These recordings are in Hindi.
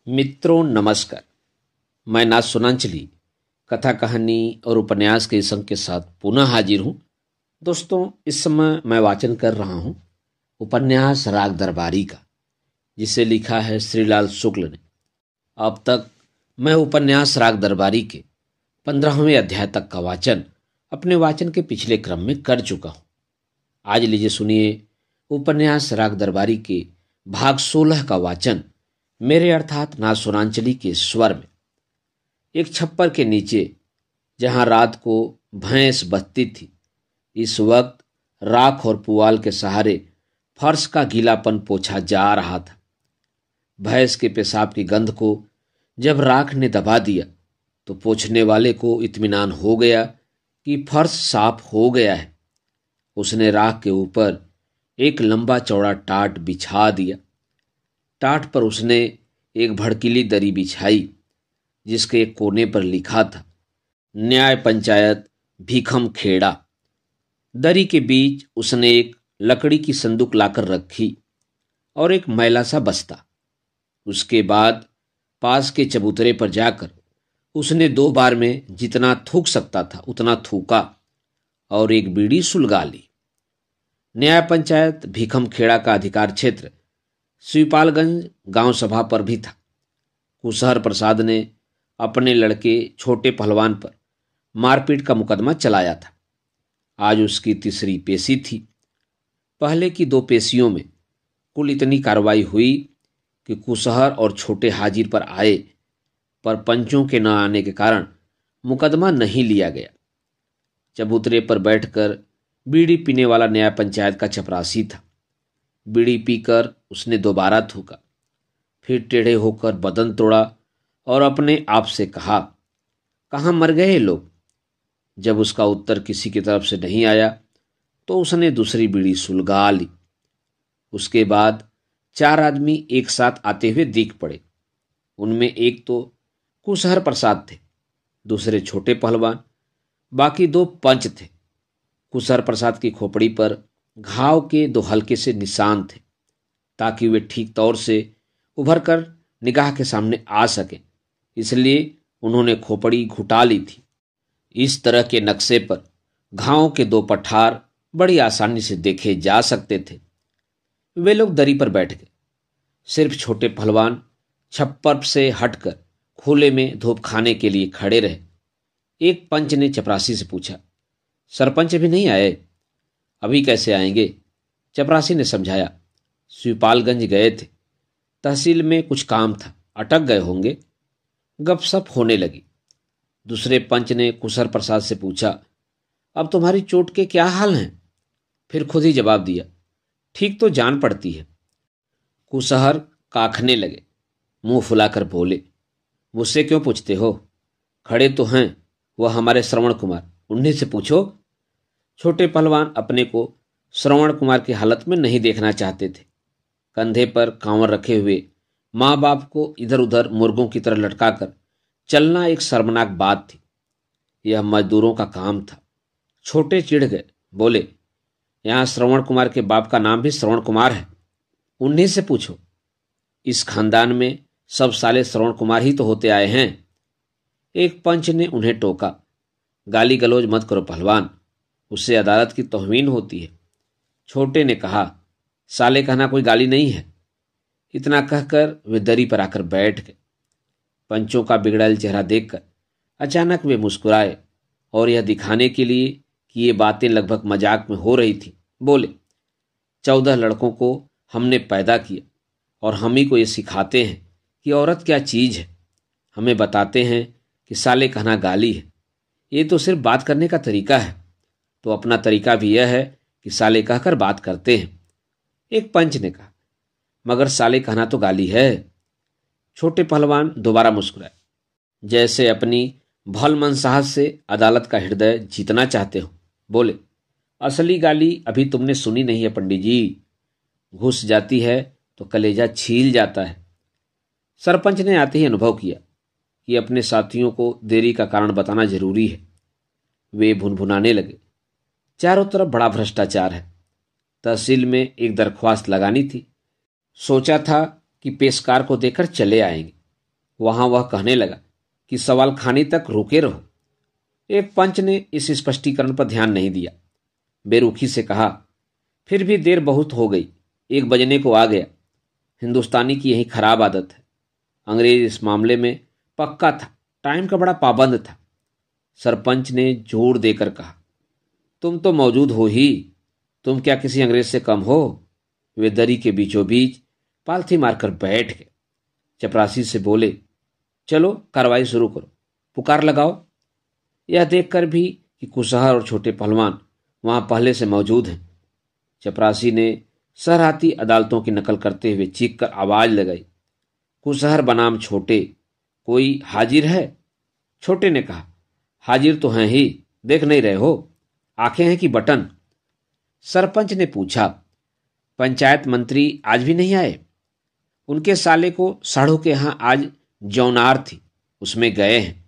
मित्रों नमस्कार। मैं नाथ सुनांचली कथा कहानी और उपन्यास के इस अंक के साथ पुनः हाजिर हूं। दोस्तों, इस समय मैं वाचन कर रहा हूं उपन्यास राग दरबारी का, जिसे लिखा है श्रीलाल शुक्ल ने। अब तक मैं उपन्यास राग दरबारी के 15वें अध्याय तक का वाचन अपने वाचन के पिछले क्रम में कर चुका हूं। आज लीजिए सुनिए उपन्यास राग दरबारी के भाग 16 का वाचन मेरे अर्थात नाथ सुनांचली के स्वर में। एक छप्पर के नीचे, जहां रात को भैंस बहती थी, इस वक्त राख और पुआल के सहारे फर्श का गीलापन पोंछा जा रहा था। भैंस के पेशाब की गंध को जब राख ने दबा दिया तो पोंछने वाले को इत्मीनान हो गया कि फर्श साफ हो गया है। उसने राख के ऊपर एक लंबा चौड़ा टाट बिछा दिया। टाट पर उसने एक भड़कीली दरी बिछाई, जिसके एक कोने पर लिखा था न्याय पंचायत भीखम खेड़ा। दरी के बीच उसने एक लकड़ी की संदूक लाकर रखी और एक मैला सा बस्ता। उसके बाद पास के चबूतरे पर जाकर उसने 2 बार में जितना थूक सकता था उतना थूका और एक बीड़ी सुलगा ली। न्याय पंचायत भीखम खेड़ा का अधिकार क्षेत्र शिवपालगंज गांव सभा पर भी था। कुशहर प्रसाद ने अपने लड़के छोटे पहलवान पर मारपीट का मुकदमा चलाया था। आज उसकी तीसरी पेशी थी। पहले की 2 पेशियों में कुल इतनी कार्रवाई हुई कि कुशहर और छोटे हाजिर पर आए, पर पंचों के न आने के कारण मुकदमा नहीं लिया गया। चबूतरे पर बैठकर बीड़ी पीने वाला न्याय पंचायत का चपरासी था। बीड़ी पीकर उसने दोबारा थूका, फिर टेढ़े होकर बदन तोड़ा और अपने आप से कहा, कहाँ मर गए लोग। जब उसका उत्तर किसी की तरफ से नहीं आया तो उसने दूसरी बीड़ी सुलगा ली। उसके बाद 4 आदमी एक साथ आते हुए दिख पड़े। उनमें एक तो कुशहर प्रसाद थे, दूसरे छोटे पहलवान, बाकी 2 पंच थे। कुशहर प्रसाद की खोपड़ी पर घाव के 2 हल्के से निशान थे, ताकि वे ठीक तौर से उभर कर निगाह के सामने आ सके, इसलिए उन्होंने खोपड़ी घुटा ली थी। इस तरह के नक्शे पर घावों के 2 पठार बड़ी आसानी से देखे जा सकते थे। वे लोग दरी पर बैठ गए। सिर्फ छोटे पहलवान छप्पर से हटकर खुले में धूप खाने के लिए खड़े रहे। एक पंच ने चपरासी से पूछा, सरपंच भी नहीं आए? अभी कैसे आएंगे? चपरासी ने समझाया, शिवपालगंज गए थे, तहसील में कुछ काम था, अटक गए होंगे। गपशप होने लगी। दूसरे पंच ने कुशहर प्रसाद से पूछा, अब तुम्हारी चोट के क्या हाल हैं? फिर खुद ही जवाब दिया, ठीक तो जान पड़ती है। कुशहर काखने लगे, मुंह फुलाकर बोले, मुझसे क्यों पूछते हो? खड़े तो हैं वह हमारे श्रवण कुमार, उन्हीं से पूछो। छोटे पहलवान अपने को श्रवण कुमार की हालत में नहीं देखना चाहते थे। कंधे पर कांवर रखे हुए माँ बाप को इधर उधर मुर्गों की तरह लटकाकर चलना एक शर्मनाक बात थी। यह मजदूरों का काम था। छोटे चिढ़ गए, बोले, यहाँ श्रवण कुमार के बाप का नाम भी श्रवण कुमार है, उन्हीं से पूछो। इस खानदान में सब साले श्रवण कुमार ही तो होते आए हैं। एक पंच ने उन्हें टोका, गाली गलौज मत करो पहलवान, उससे अदालत की तौहीन होती है। छोटे ने कहा, साले कहना कोई गाली नहीं है। इतना कहकर वे दरी पर आकर बैठ गए। पंचों का बिगड़ैल चेहरा देखकर अचानक वे मुस्कुराए और यह दिखाने के लिए कि ये बातें लगभग मजाक में हो रही थी, बोले, 14 लड़कों को हमने पैदा किया और हम ही को ये सिखाते हैं कि औरत क्या चीज है। हमें बताते हैं कि साले कहना गाली है। ये तो सिर्फ बात करने का तरीका है, तो अपना तरीका भी यह है कि साले कहकर बात करते हैं। एक पंच ने कहा, मगर साले कहना तो गाली है। छोटे पहलवान दोबारा मुस्कुराए, जैसे अपनी भल मनसाहत से अदालत का हृदय जीतना चाहते हो। बोले, असली गाली अभी तुमने सुनी नहीं है पंडित जी, घुस जाती है तो कलेजा छील जाता है। सरपंच ने आते ही अनुभव किया कि अपने साथियों को देरी का कारण बताना जरूरी है। वे भुनभुनाने लगे, चारों तरफ बड़ा भ्रष्टाचार है। तहसील में एक दरख्वास्त लगानी थी। सोचा था कि पेशकार को देकर चले आएंगे। वहां वह कहने लगा कि सवाल खाने तक रोके रहो। एक पंच ने इस स्पष्टीकरण पर ध्यान नहीं दिया। बेरुखी से कहा, फिर भी देर बहुत हो गई, 1 बजने को आ गया। हिंदुस्तानी की यही खराब आदत है। अंग्रेज इस मामले में पक्का था, टाइम का बड़ा पाबंद था। सरपंच ने जोर देकर कहा, तुम तो मौजूद हो ही, तुम क्या किसी अंग्रेज से कम हो? वे दरी के बीचों बीच पालथी मारकर बैठ गए। चपरासी से बोले, चलो कार्रवाई शुरू करो, पुकार लगाओ। यह देखकर भी कि कुशहर और छोटे पहलवान वहां पहले से मौजूद हैं, चपरासी ने सरहाती अदालतों की नकल करते हुए चीख कर आवाज लगाई, कुशहर बनाम छोटे, कोई हाजिर है? छोटे ने कहा, हाजिर तो हैं ही, देख नहीं रहे हो, आंखें हैं कि बटन? सरपंच ने पूछा, पंचायत मंत्री आज भी नहीं आए? उनके साले को साढ़ू के यहां आज जौनार थी, उसमें गए हैं,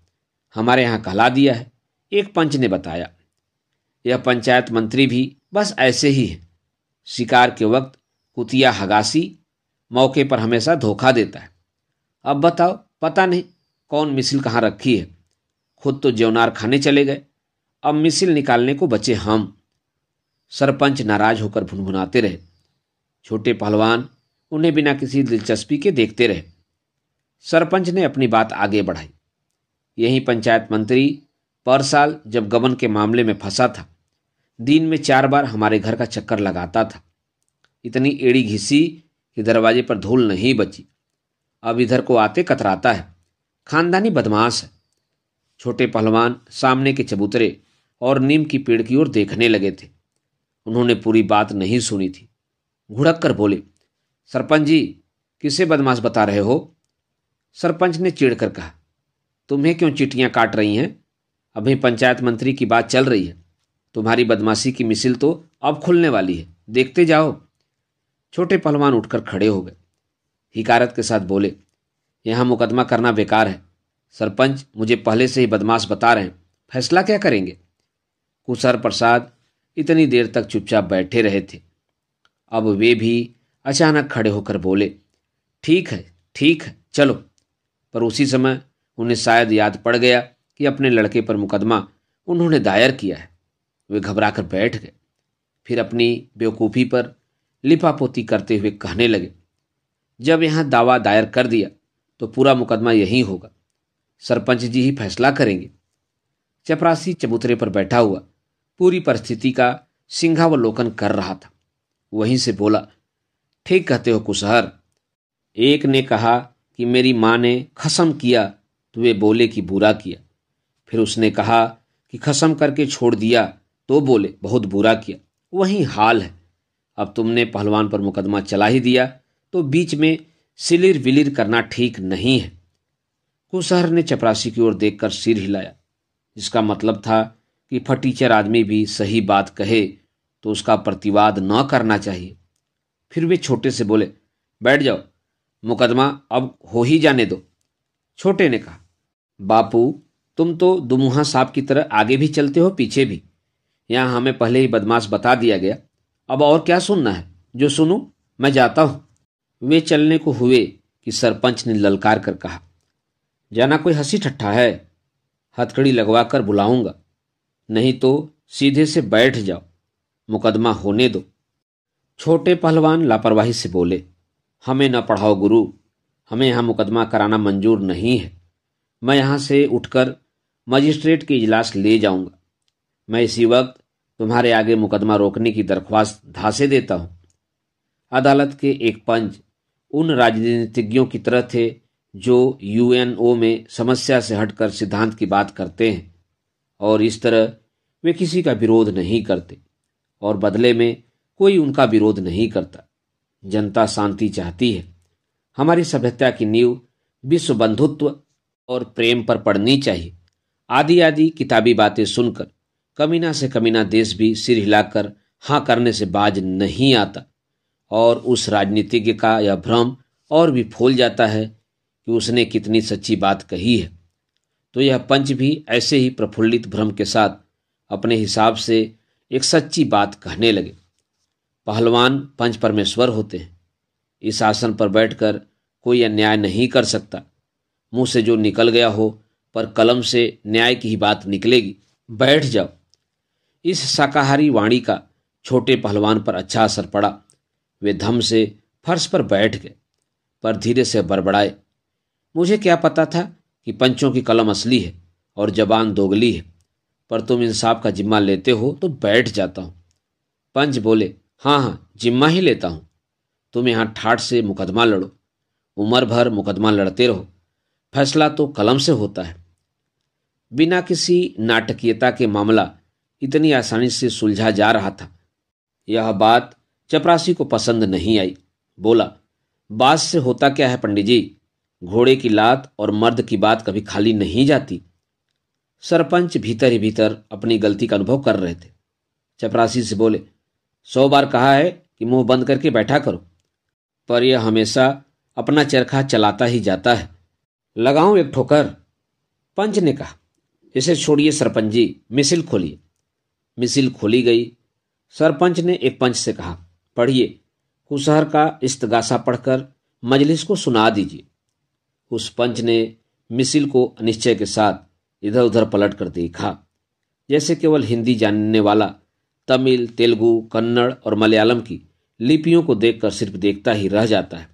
हमारे यहां कहला दिया है, एक पंच ने बताया। यह पंचायत मंत्री भी बस ऐसे ही है, शिकार के वक्त कुतिया हगासी, मौके पर हमेशा धोखा देता है। अब बताओ, पता नहीं कौन मिसिल कहाँ रखी है, खुद तो जौनार खाने चले गए, अब मिसिल निकालने को बचे हम। सरपंच नाराज होकर भुनभुनाते रहे। छोटे पहलवान उन्हें बिना किसी दिलचस्पी के देखते रहे। सरपंच ने अपनी बात आगे बढ़ाई, यही पंचायत मंत्री पर साल जब गबन के मामले में फंसा था, दिन में 4 बार हमारे घर का चक्कर लगाता था। इतनी एड़ी घिसी कि दरवाजे पर धूल नहीं बची। अब इधर को आते कतराता है, खानदानी बदमाश है। छोटे पहलवान सामने के चबूतरे और नीम की पेड़ की ओर देखने लगे थे। उन्होंने पूरी बात नहीं सुनी थी। घुड़क कर बोले, सरपंच जी, किसे बदमाश बता रहे हो? सरपंच ने चिढ़कर कहा, तुम्हें क्यों चिट्ठियां काट रही हैं? अभी पंचायत मंत्री की बात चल रही है, तुम्हारी बदमाशी की मिसिल तो अब खुलने वाली है, देखते जाओ। छोटे पहलवान उठकर खड़े हो गए, हिकारत के साथ बोले, यहां मुकदमा करना बेकार है। सरपंच मुझे पहले से ही बदमाश बता रहे हैं, फैसला क्या करेंगे? कुशहर प्रसाद इतनी देर तक चुपचाप बैठे रहे थे। अब वे भी अचानक खड़े होकर बोले, ठीक है, चलो। पर उसी समय उन्हें शायद याद पड़ गया कि अपने लड़के पर मुकदमा उन्होंने दायर किया है। वे घबराकर बैठ गए, फिर अपनी बेवकूफ़ी पर लिपापोती करते हुए कहने लगे, जब यहाँ दावा दायर कर दिया तो पूरा मुकदमा यही होगा, सरपंच जी ही फैसला करेंगे। चपरासी चबूतरे पर बैठा हुआ पूरी परिस्थिति का सिंहावलोकन कर रहा था। वहीं से बोला, ठीक कहते हो कुशहर। एक ने कहा कि मेरी माँ ने कसम किया तो वे बोले कि बुरा किया। फिर उसने कहा कि कसम करके छोड़ दिया तो बोले बहुत बुरा किया। वही हाल है। अब तुमने पहलवान पर मुकदमा चला ही दिया तो बीच में सिलिर विलिर करना ठीक नहीं है। कुशहर ने चपरासी की ओर देखकर सिर हिलाया, जिसका मतलब था कि फटीचर आदमी भी सही बात कहे तो उसका प्रतिवाद न करना चाहिए। फिर वे छोटे से बोले, बैठ जाओ, मुकदमा अब हो ही जाने दो। छोटे ने कहा, बापू तुम तो दुमुहा सांप की तरह आगे भी चलते हो पीछे भी। यहाँ हमें पहले ही बदमाश बता दिया गया, अब और क्या सुनना है? जो सुनूं मैं जाता हूं। वे चलने को हुए कि सरपंच ने ललकार कर कहा, जाना कोई हंसी ठट्ठा है? हथकड़ी लगवा कर बुलाऊंगा, नहीं तो सीधे से बैठ जाओ, मुकदमा होने दो। छोटे पहलवान लापरवाही से बोले, हमें न पढ़ाओ गुरु, हमें यहाँ मुकदमा कराना मंजूर नहीं है। मैं यहाँ से उठकर मजिस्ट्रेट के इजलास ले जाऊंगा। मैं इसी वक्त तुम्हारे आगे मुकदमा रोकने की दरख्वास्त धासे देता हूँ। अदालत के एक पंच उन राजनीतिज्ञों की तरह थे जो यूएनओ में समस्या से हटकर सिद्धांत की बात करते हैं, और इस तरह वे किसी का विरोध नहीं करते और बदले में कोई उनका विरोध नहीं करता। जनता शांति चाहती है। हमारी सभ्यता की नींव विश्व बंधुत्व और प्रेम पर पड़नी चाहिए। आदि आदि किताबी बातें सुनकर कमीना से कमीना देश भी सिर हिलाकर हाँ करने से बाज नहीं आता, और उस राजनीतिज्ञ का यह भ्रम और भी फूल जाता है कि उसने कितनी सच्ची बात कही है। तो यह पंच भी ऐसे ही प्रफुल्लित भ्रम के साथ अपने हिसाब से एक सच्ची बात कहने लगे। पहलवान पंच परमेश्वर होते हैं। इस आसन पर बैठकर कोई अन्याय नहीं कर सकता। मुंह से जो निकल गया हो, पर कलम से न्याय की ही बात निकलेगी। बैठ जाओ। इस शाकाहारी वाणी का छोटे पहलवान पर अच्छा असर पड़ा। वे धम से फर्श पर बैठ गए, पर धीरे से बड़बड़ाए, मुझे क्या पता था कि पंचों की कलम असली है और जबान दोगली है, पर तुम इंसाफ का जिम्मा लेते हो तो बैठ जाता हूं। पंच बोले, हाँ हाँ, जिम्मा ही लेता हूं। तुम यहां ठाठ से मुकदमा लड़ो, उम्र भर मुकदमा लड़ते रहो, फैसला तो कलम से होता है। बिना किसी नाटकीयता के मामला इतनी आसानी से सुलझा जा रहा था। यह बात चपरासी को पसंद नहीं आई। बोला, बात से होता क्या है पंडित जी, घोड़े की लात और मर्द की बात कभी खाली नहीं जाती। सरपंच भीतर ही भीतर अपनी गलती का अनुभव कर रहे थे। चपरासी से बोले, 100 बार कहा है कि मुंह बंद करके बैठा करो, पर यह हमेशा अपना चरखा चलाता ही जाता है। लगाऊं एक ठोकर? पंच ने कहा, इसे छोड़िए सरपंच जी, मिसिल खोलिए। मिसिल खोली गई। सरपंच ने एक पंच से कहा, पढ़िए, कुशहर का इस्तगासा पढ़कर मजलिस को सुना दीजिए। उस पंच ने मिसिल को अनिश्चय के साथ इधर उधर पलट कर देखा, जैसे केवल हिंदी जानने वाला तमिल, तेलुगु, कन्नड़ और मलयालम की लिपियों को देखकर सिर्फ देखता ही रह जाता है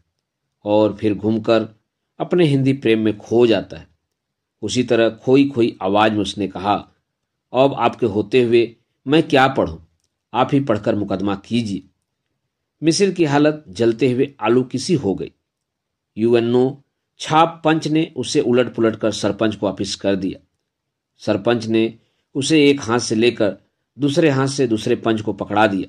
और फिर घूमकर अपने हिंदी प्रेम में खो जाता है। उसी तरह खोई खोई आवाज में उसने कहा, अब आपके होते हुए मैं क्या पढ़ूं, आप ही पढ़कर मुकदमा कीजिए। मिसिल की हालत जलते हुए आलू की सी हो गई। यूएनओ छाप पंच ने उसे उलट पुलट कर सरपंच को वापिस कर दिया। सरपंच ने उसे एक हाथ से लेकर दूसरे हाथ से दूसरे पंच को पकड़ा दिया।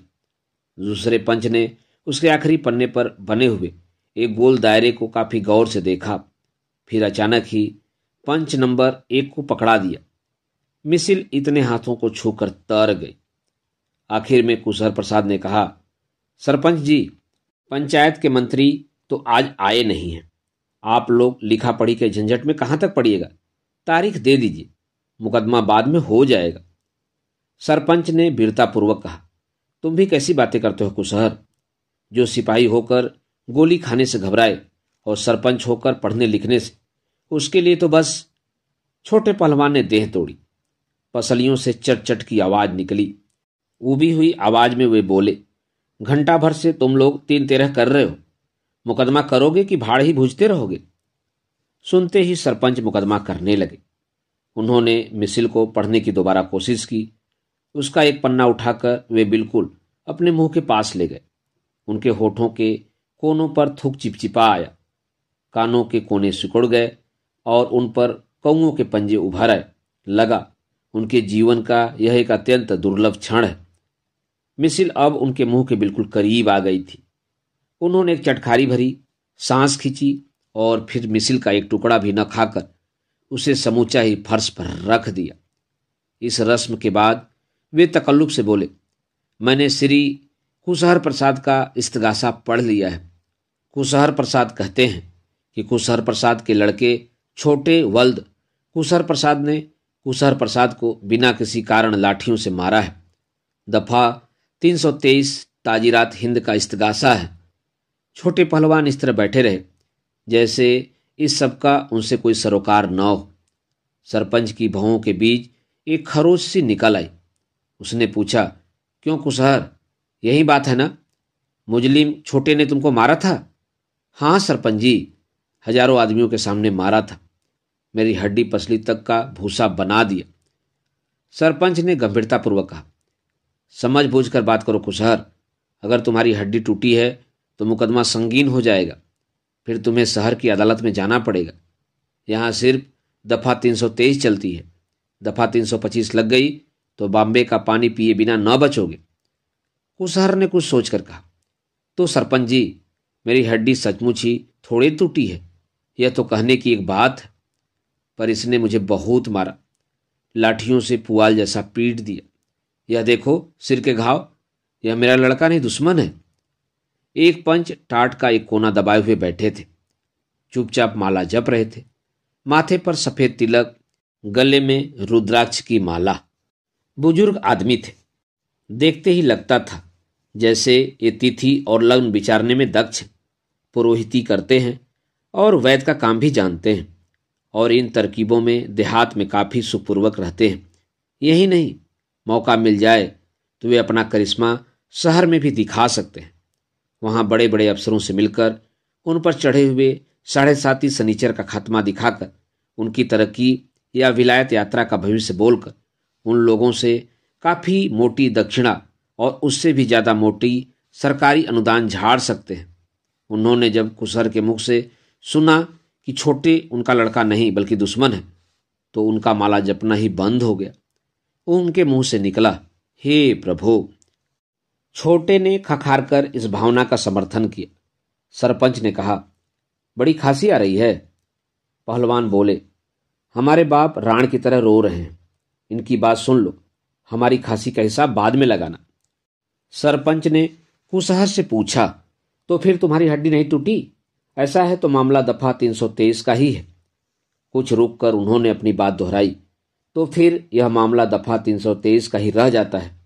दूसरे पंच ने उसके आखिरी पन्ने पर बने हुए एक गोल दायरे को काफी गौर से देखा, फिर अचानक ही पंच नंबर 1 को पकड़ा दिया। मिसिल इतने हाथों को छूकर तर गई। आखिर में कुशहर प्रसाद ने कहा, सरपंच जी, पंचायत के मंत्री तो आज आए नहीं हैं। आप लोग लिखा पढ़ी के झंझट में कहां तक पड़िएगा, तारीख दे दीजिए, मुकदमा बाद में हो जाएगा। सरपंच ने वीरतापूर्वक कहा, तुम भी कैसी बातें करते हो कुशहर, जो सिपाही होकर गोली खाने से घबराए और सरपंच होकर पढ़ने लिखने से, उसके लिए तो बस। छोटे पहलवान ने देह तोड़ी। पसलियों से चट चट की आवाज निकली। उबी हुई आवाज में वे बोले, घंटा भर से तुम लोग 3-13 कर रहे हो, मुकदमा करोगे कि भाड़ ही भूजते रहोगे? सुनते ही सरपंच मुकदमा करने लगे। उन्होंने मिसिल को पढ़ने की दोबारा कोशिश की। उसका एक पन्ना उठाकर वे बिल्कुल अपने मुंह के पास ले गए। उनके होठों के कोनों पर थूक चिपचिपा आया, कानों के कोने सिकुड़ गए और उन पर कौओं के पंजे उभर आए। लगा उनके जीवन का यह एक अत्यंत दुर्लभ क्षण है। मिसिल अब उनके मुंह के बिल्कुल करीब आ गई थी। उन्होंने एक चटखारी भरी सांस खींची और फिर मिसिल का एक टुकड़ा भी न खाकर उसे समूचा ही फर्श पर रख दिया। इस रस्म के बाद वे तकल्लुफ से बोले, मैंने श्री कुशहर प्रसाद का इस्तगासा पढ़ लिया है। कुशहर प्रसाद कहते हैं कि कुशहर प्रसाद के लड़के छोटे वल्द कुशहर प्रसाद ने कुशहर प्रसाद को बिना किसी कारण लाठियों से मारा है। दफा 323 ताजीरात हिंद का इस्तगासा है। छोटे पहलवान इस तरह बैठे रहे जैसे इस सब का उनसे कोई सरोकार न हो। सरपंच की भौं के बीच एक खरोच सी निकल आई। उसने पूछा, क्यों कुशहर, यही बात है ना? मुजलिम छोटे ने तुमको मारा था? हाँ सरपंच जी, हजारों आदमियों के सामने मारा था, मेरी हड्डी पसली तक का भूसा बना दिया। सरपंच ने गंभीरतापूर्वक कहा, समझ बूझ कर बात करो कुशहर, अगर तुम्हारी हड्डी टूटी है तो मुकदमा संगीन हो जाएगा, फिर तुम्हें शहर की अदालत में जाना पड़ेगा। यहाँ सिर्फ दफा 323 चलती है, दफा 325 लग गई तो बॉम्बे का पानी पिए बिना न बचोगे। कुशहर ने कुछ सोचकर कहा, तो सरपंच जी, मेरी हड्डी सचमुच ही थोड़ी टूटी है, यह तो कहने की एक बात है, पर इसने मुझे बहुत मारा, लाठियों से पुआल जैसा पीट दिया। यह देखो सिर के घाव, यह मेरा लड़का नहीं दुश्मन है। एक पंच टाट का एक कोना दबाए हुए बैठे थे, चुपचाप माला जप रहे थे। माथे पर सफेद तिलक, गले में रुद्राक्ष की माला। बुजुर्ग आदमी थे, देखते ही लगता था जैसे ये तिथि और लग्न विचारने में दक्ष हैं, पुरोहिती करते हैं और वैद का काम भी जानते हैं। और इन तरकीबों में देहात में काफ़ी सुखपूर्वक रहते हैं। यही नहीं, मौका मिल जाए तो वे अपना करिश्मा शहर में भी दिखा सकते हैं। वहाँ बड़े बड़े अफसरों से मिलकर उन पर चढ़े हुए 7.5 सनीचर का खात्मा दिखाकर उनकी तरक्की या विलायत यात्रा का भविष्य बोलकर उन लोगों से काफ़ी मोटी दक्षिणा और उससे भी ज़्यादा मोटी सरकारी अनुदान झाड़ सकते हैं। उन्होंने जब कुसहर के मुख से सुना कि छोटे उनका लड़का नहीं बल्कि दुश्मन है, तो उनका माला जपना ही बंद हो गया। उनके मुंह से निकला, हे प्रभु। छोटे ने खखार कर इस भावना का समर्थन किया। सरपंच ने कहा, बड़ी खांसी आ रही है। पहलवान बोले, हमारे बाप राण की तरह रो रहे हैं, इनकी बात सुन लो, हमारी खांसी का हिसाब बाद में लगाना। सरपंच ने कुसहर से पूछा, तो फिर तुम्हारी हड्डी नहीं टूटी? ऐसा है तो मामला दफा 323 का ही है। कुछ रुक कर उन्होंने अपनी बात दोहराई, तो फिर यह मामला दफा 323 का ही रह जाता है।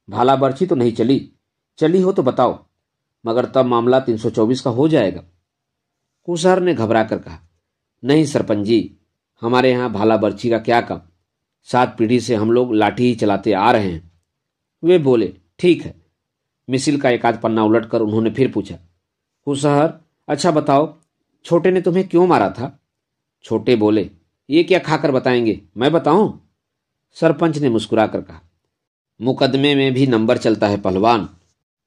भाला बर्छी तो नहीं चली? चली हो तो बताओ, मगर तब मामला 324 का हो जाएगा। कुसहर ने घबरा कर कहा, नहीं सरपंच जी, हमारे यहाँ भाला बर्छी का क्या काम, 7 पीढ़ी से हम लोग लाठी ही चलाते आ रहे हैं। वे बोले, ठीक है। मिसिल का एक आध पन्ना उलटकर उन्होंने फिर पूछा, कुसहर, अच्छा बताओ, छोटे ने तुम्हें क्यों मारा था? छोटे बोले, ये क्या खाकर बताएंगे, मैं बताऊं? सरपंच ने मुस्कुराकर कहा, मुकदमे में भी नंबर चलता है पहलवान,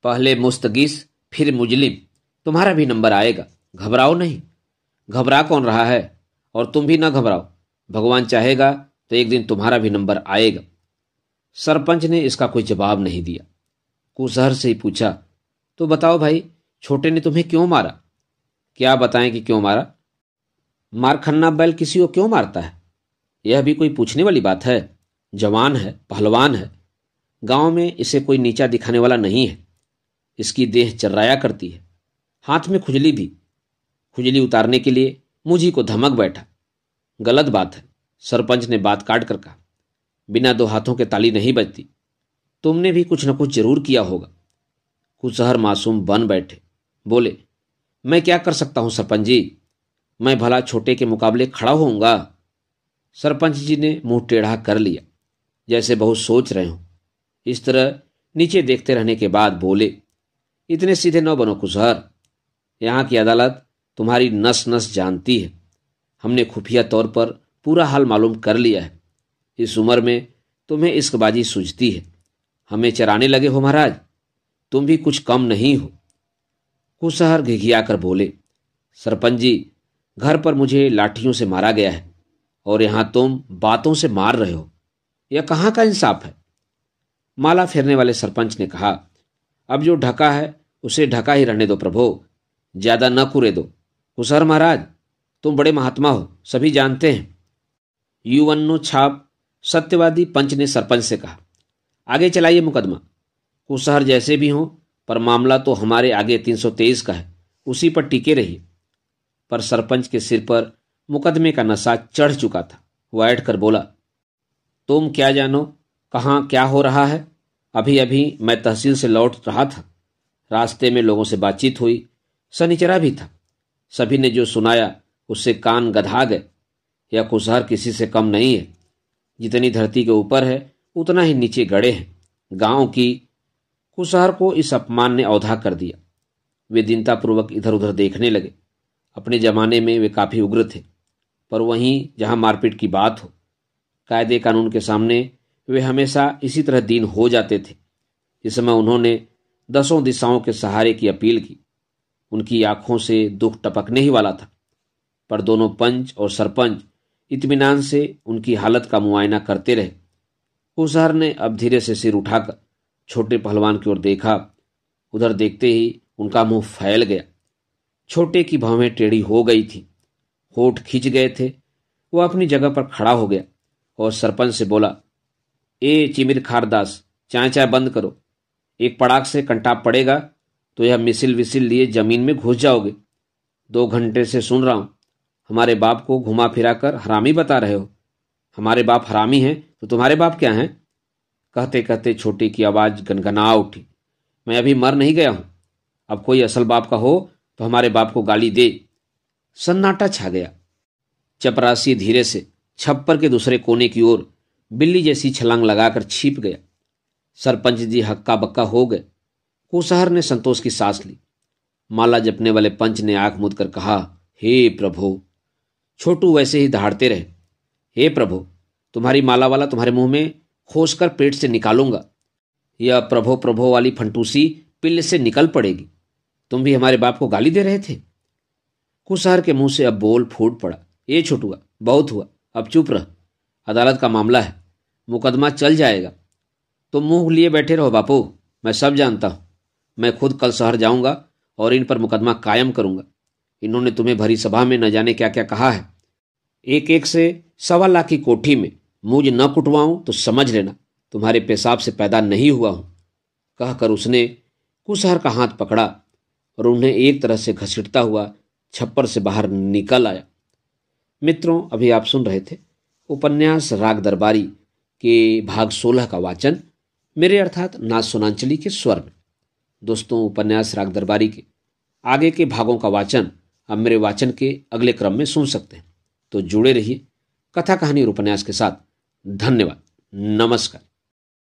पहले मुस्तगिस फिर मुजलिम, तुम्हारा भी नंबर आएगा, घबराओ नहीं। घबरा कौन रहा है, और तुम भी ना घबराओ, भगवान चाहेगा तो एक दिन तुम्हारा भी नंबर आएगा। सरपंच ने इसका कोई जवाब नहीं दिया। कुसहर से ही पूछा, तो बताओ भाई, छोटे ने तुम्हें क्यों मारा? क्या बताएं कि क्यों मारा? मारखन्ना बैल किसी को क्यों मारता है? यह भी कोई पूछने वाली बात है? जवान है, पहलवान है, गांव में इसे कोई नीचा दिखाने वाला नहीं है। इसकी देह चर्राया करती है, हाथ में खुजली भी। खुजली उतारने के लिए मुझी को धमक बैठा। गलत बात है। सरपंच ने बात काट कर कहा, बिना 2 हाथों के ताली नहीं बजती, तुमने भी कुछ न कुछ जरूर किया होगा। कुसहर मासूम बन बैठे, बोले, मैं क्या कर सकता हूं सरपंच जी, मैं भला छोटे के मुकाबले खड़ा होऊंगा? सरपंच जी ने मुंह टेढ़ा कर लिया, जैसे बहुत सोच रहे हो। इस तरह नीचे देखते रहने के बाद बोले, इतने सीधे न बनो कुसहर, यहाँ की अदालत तुम्हारी नस नस जानती है। हमने खुफिया तौर पर पूरा हाल मालूम कर लिया है। इस उम्र में तुम्हें इश्कबाजी सूझती है, हमें चराने लगे हो महाराज, तुम भी कुछ कम नहीं हो। कुसहर घिघियाकर बोले, सरपंच जी, घर पर मुझे लाठियों से मारा गया है और यहाँ तुम बातों से मार रहे हो, यह कहाँ का इंसाफ है? माला फेरने वाले सरपंच ने कहा, अब जो ढका है उसे ढका ही रहने दो प्रभु, ज्यादा न कुरे दो। कुसहर महाराज, तुम बड़े महात्मा हो, सभी जानते हैं। युवन्नो छाप सत्यवादी पंच ने सरपंच से कहा, आगे चलाइए मुकदमा। कुसहर जैसे भी हों, पर मामला तो हमारे आगे 323 का है, उसी पर टिके रहिए। पर सरपंच के सिर पर मुकदमे का नशा चढ़ चुका था। वह ऐठ कर बोला, तुम क्या जानो कहाँ क्या हो रहा है? अभी अभी मैं तहसील से लौट रहा था, रास्ते में लोगों से बातचीत हुई, शनिचरा भी था। सभी ने जो सुनाया उससे कान गधा गए। यह कुसहर किसी से कम नहीं है, जितनी धरती के ऊपर है उतना ही नीचे गड़े हैं गांव की। कुसहर को इस अपमान ने औधा कर दिया। वे दीनतापूर्वक इधर उधर देखने लगे। अपने जमाने में वे काफी उग्र थे, पर वहीं जहां मारपीट की बात हो, कायदे कानून के सामने वे हमेशा इसी तरह दीन हो जाते थे। इस समय उन्होंने 10 दिशाओं के सहारे की अपील की। उनकी आंखों से दुख टपकने ही वाला था, पर दोनों पंच और सरपंच इत्मीनान से उनकी हालत का मुआयना करते रहे। कुसहर ने अब धीरे से सिर उठाकर छोटे पहलवान की ओर देखा। उधर देखते ही उनका मुंह फैल गया। छोटे की भौहें टेढ़ी हो गई थी, होठ खिंच गए थे। वह अपनी जगह पर खड़ा हो गया और सरपंच से बोला, ए चिमिर खारदास, चाय चाय बंद करो। एक पड़ाक से कंटाप पड़ेगा तो यह मिसिल विसिल लिए जमीन में घुस जाओगे। 2 घंटे से सुन रहा हूं, हमारे बाप को घुमा फिरा कर हरामी बता रहे हो। हमारे बाप हरामी हैं तो तुम्हारे बाप क्या हैं? कहते कहते छोटे की आवाज गनगना उठी, मैं अभी मर नहीं गया हूं। अब कोई असल बाप का हो तो हमारे बाप को गाली दे। सन्नाटा छा गया। चपरासी धीरे से छप्पर के दूसरे कोने की ओर बिल्ली जैसी छलांग लगाकर छिप गया। सरपंच जी हक्का बक्का हो गए। कुसहर ने संतोष की सांस ली। माला जपने वाले पंच ने आंख मूंद कर कहा, हे प्रभु। छोटू वैसे ही दहाड़ते रहे, हे प्रभु, तुम्हारी माला वाला तुम्हारे मुंह में खोस कर पेट से निकालूंगा। यह प्रभो प्रभो वाली फंटूसी पिल्ले से निकल पड़ेगी। तुम भी हमारे बाप को गाली दे रहे थे। कुसहर के मुंह से अब बोल फूट पड़ा, ए छोटुआ, बहुत हुआ, अब चुप रह। अदालत का मामला है, मुकदमा चल जाएगा। तुम मुंह लिए बैठे रहो बापू, मैं सब जानता हूं। मैं खुद कल शहर जाऊंगा और इन पर मुकदमा कायम करूंगा। इन्होंने तुम्हें भरी सभा में न जाने क्या क्या कहा है। एक एक से 1.25 लाख की कोठी में मूंज न कुटवाऊं तो समझ लेना तुम्हारे पेशाब से पैदा नहीं हुआ हूं। कहकर उसने कुसहर का हाथ पकड़ा और उन्हें एक तरह से घसीटता हुआ छप्पर से बाहर निकल आया। मित्रों, अभी आप सुन रहे थे उपन्यास राग दरबारी के भाग 16 का वाचन मेरे अर्थात नाथ सोनांचली के स्वर में। दोस्तों, उपन्यास राग दरबारी के आगे के भागों का वाचन आप मेरे वाचन के अगले क्रम में सुन सकते हैं। तो जुड़े रहिए कथा कहानी और उपन्यास के साथ। धन्यवाद। नमस्कार।